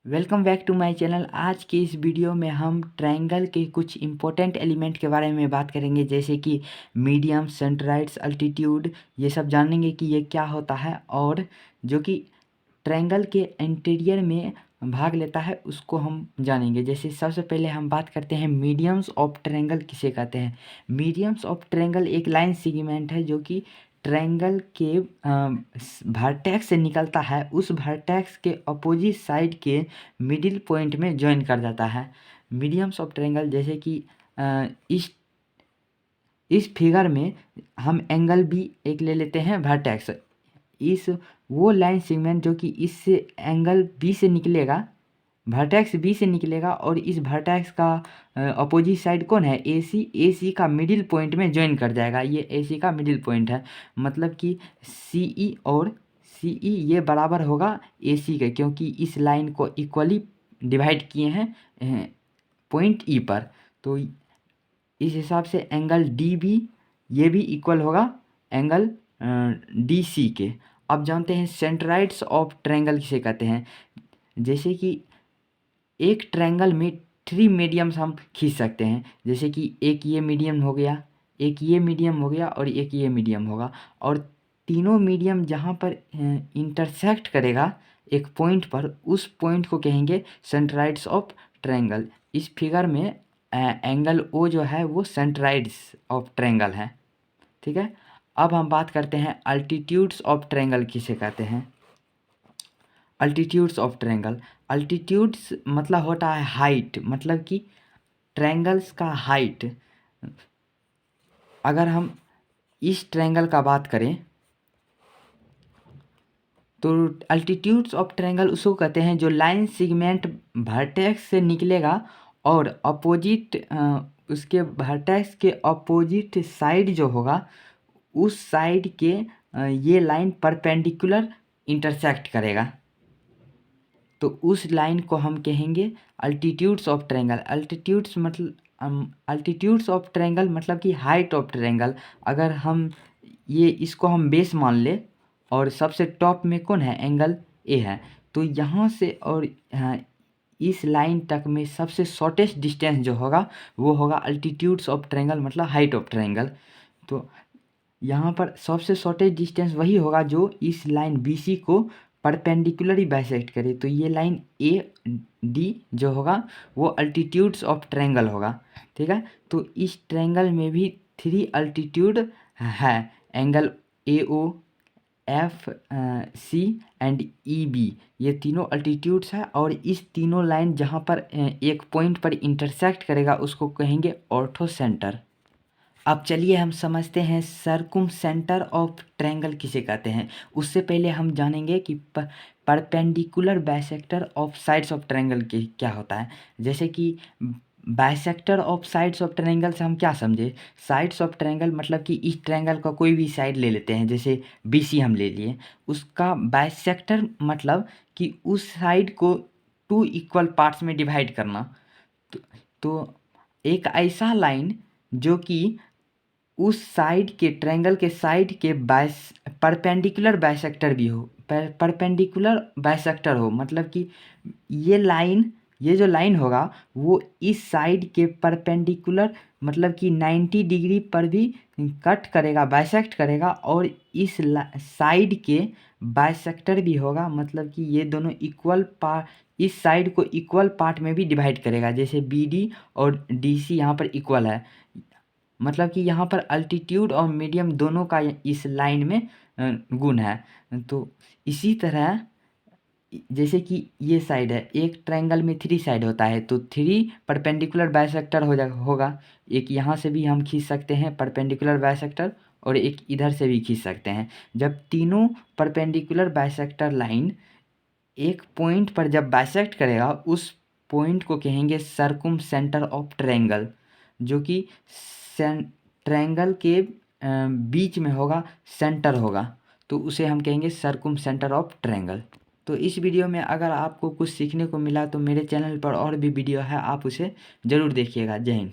Welcome back to my channel. आज के इस वीडियो में हम ट्रायंगल के कुछ इंपॉर्टेंट एलिमेंट के बारे में बात करेंगे, जैसे कि मीडियम, सेंट्राइड्स, अल्टीट्यूड। ये सब जानेंगे कि ये क्या होता है और जो कि ट्रायंगल के इंटीरियर में भाग लेता है उसको हम जानेंगे। जैसे सबसे पहले हम बात करते हैं मीडियम्स ऑफ ट्रायंगल किसे कहते हैं। मीडियम्स ऑफ ट्रायंगल एक लाइन सेगमेंट है जो कि ट्रायंगल के वर्टेक्स से निकलता है, उस वर्टेक्स के अपोजिट साइड के मिडिल पॉइंट में ज्वाइन कर जाता है। मीडियम्स ऑफ ट्रायंगल, जैसे कि इस फिगर में हम एंगल बी एक ले लेते हैं वर्टेक्स। इस वो लाइन सेगमेंट जो कि इससे एंगल बी से निकलेगा, वर्टेक्स बी से निकलेगा और इस वर्टेक्स का अपोजिट साइड कौन है, ए सी का मिडिल पॉइंट में ज्वाइन कर जाएगा। ये ए सी का मिडिल पॉइंट है, मतलब कि सी ई और सी ई ये बराबर होगा ए सी के, क्योंकि इस लाइन को इक्वली डिवाइड किए हैं पॉइंट ई पर। तो इस हिसाब से एंगल डी बी ये भी इक्वल होगा एंगल डी सी के। अब जानते हैं सेंट्राइड्स ऑफ ट्रायंगल किसे कहते हैं। जैसे कि एक ट्रायंगल में थ्री मीडियम्स हम खींच सकते हैं, जैसे कि एक ये मीडियम हो गया, एक ये मीडियम हो गया और एक ये मीडियम होगा। और तीनों मीडियम जहाँ पर इंटरसेक्ट करेगा एक पॉइंट पर, उस पॉइंट को कहेंगे सेंट्राइड्स ऑफ ट्रायंगल। इस फिगर में एंगल ओ जो है वो सेंट्राइड्स ऑफ ट्रायंगल है, ठीक है। अब हम बात करते हैं अल्टीट्यूड्स ऑफ ट्रायंगल किसे कहते हैं। अल्टीट्यूड्स ऑफ ट्रायंगल, अल्टीट्यूड्स मतलब होता है हाइट, मतलब कि ट्रायंगल्स का हाइट। अगर हम इस ट्रायंगल का बात करें तो अल्टीट्यूड्स ऑफ ट्रायंगल उसको कहते हैं जो लाइन सेगमेंट वर्टेक्स से निकलेगा और अपोजिट उसके वर्टेक्स के अपोजिट साइड जो होगा उस साइड के ये लाइन परपेंडिकुलर इंटरसेक्ट करेगा, तो उस लाइन को हम कहेंगे altitudes of triangle. Altitudes of triangle मतलब कि हाइट ऑफ ट्रायंगल। अगर हम ये इसको हम बेस मान ले और सबसे टॉप में कौन है, एंगल ए है, तो यहाँ से और इस लाइन तक में सबसे शॉर्टेस्ट डिस्टेंस जो होगा वो होगा अल्टीट्यूड्स ऑफ ट्रायंगल, मतलब हाइट ऑफ ट्रायंगल। तो यहाँ पर सबसे शॉर्टेस्ट डिस्टेंस वही होगा जो इस लाइन बी सी को परपेंडिकुलरली बाइसेक्ट करे। तो ये लाइन ए डी जो होगा वो अल्टीट्यूड्स ऑफ ट्रायंगल होगा, ठीक है। तो इस ट्रायंगल में भी थ्री अल्टीट्यूड है, angle A O, F C and E B, ये तीनों अल्टीट्यूड्स है। और इस तीनों लाइन जहाँ पर एक पॉइंट पर इंटरसेक्ट करेगा उसको कहेंगे ऑर्थो सेंटर। अब चलिए हम समझते हैं सरकुम सेंटर ऑफ ट्रायंगल किसे कहते हैं। उससे पहले हम जानेंगे कि perpendicular bisector of sides of triangle के क्या होता है। जैसे कि bisector of sides of triangle से हम क्या समझे, साइड्स ऑफ ट्रायंगल मतलब कि इस ट्रायंगल का कोई भी साइड ले लेते हैं, जैसे बी सी हम ले लिए, उसका बाइसेक्टर मतलब कि उस साइड को टू इक्वल पार्ट्स में डिवाइड करना। तो एक ऐसा लाइन जो कि उस साइड के ट्रायंगल के साइड के परपेंडिकुलर बाइसेक्टर भी हो, परपेंडिकुलर बाइसेक्टर हो, मतलब कि ये जो लाइन होगा वो इस साइड के परपेंडिकुलर, मतलब कि 90 डिग्री पर भी कट करेगा, बाइसेक्ट करेगा, और इस साइड के बाइसेक्टर भी होगा, मतलब कि ये दोनों इक्वल पार्ट, इस साइड को इक्वल पार्ट में भी डिवाइड करेगा। जैसे बी डी और डी सी यहाँ पर इक्वल है, मतलब कि यहाँ पर अल्टीट्यूड और मीडियम दोनों का इस लाइन में गुण है। तो इसी तरह जैसे कि ये साइड है, एक ट्रायंगल में थ्री साइड होता है, तो थ्री परपेंडिकुलर बाइसेक्टर होगा। एक यहाँ से भी हम खींच सकते हैं परपेंडिकुलर बाइसेक्टर और एक इधर से भी खींच सकते हैं। जब तीनों परपेंडिकुलर बाइसेक्टर लाइन एक पॉइंट पर जब बाइसेक्ट करेगा उस पॉइंट को कहेंगे सरकुम सेंटर ऑफ ट्रायंगल, जो कि ट्रायंगल के बीच में होगा, सेंटर होगा, तो उसे हम कहेंगे सरकुम सेंटर ऑफ ट्रायंगल। तो इस वीडियो में अगर आपको कुछ सीखने को मिला तो मेरे चैनल पर और भी वीडियो है, आप उसे ज़रूर देखिएगा। जय हिंद।